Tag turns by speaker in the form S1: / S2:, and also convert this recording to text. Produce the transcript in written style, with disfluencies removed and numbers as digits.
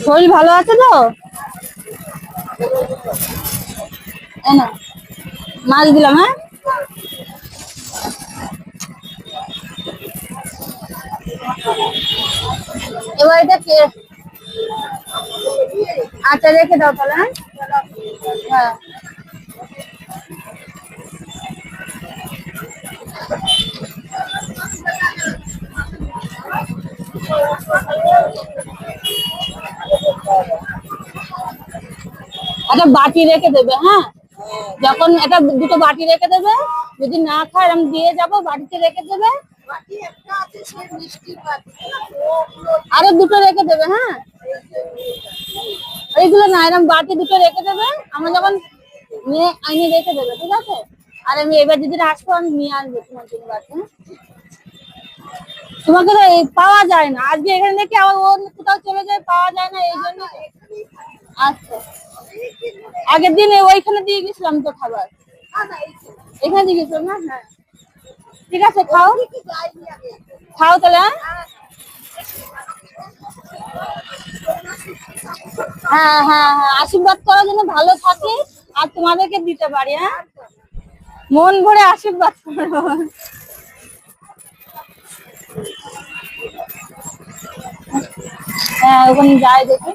S1: শরীর ভালো আছে তো? না মাছ দিলাম। হ্যাঁ, এবার এটা কে? আচ্ছা রেখে দাও তাহলে। হ্যাঁ, হ্যাঁ। একটা বাটি রেখে দেবে। হ্যাঁ, যখন এটা দুটো বাটি রেখে দেবে, যদি না খায় আমি দিয়ে যাবো, বাটিতে রেখে দেবে। আরো দুটো রেখে দেবে। হ্যাঁ, এইগুলো না, এরকম বাটি দুটো রেখে দেবে। আমরা যখন নিয়ে আইনে রেখে দেবে, ঠিক আছে? আর আমি এবার যদি আসবো আমি নিয়ে আসবো তোমার জন্য বাটি। হ্যাঁ, তোমাকে তো পাওয়া যায় না, আজকে এখানে দেখে আবার অন্য কোথাও চলে যায়, পাওয়া যায় না, এই জন্য। আচ্ছা, আগের দিন ওইখানে দিয়ে গেছিলাম তো খাবার, এখানে দিয়ে গেছিলাম না। হ্যাঁ, ঠিক আছে, খাও খাও তাহলে। হ্যাঁ, হ্যাঁ, হ্যাঁ, আশীর্বাদ করার জন্য ভালো থাকে আর তোমাদেরকে দিতে পারি। হ্যাঁ, মন ভরে আশীর্বাদ করো। হ্যাঁ, ওখানে যাই দেখি।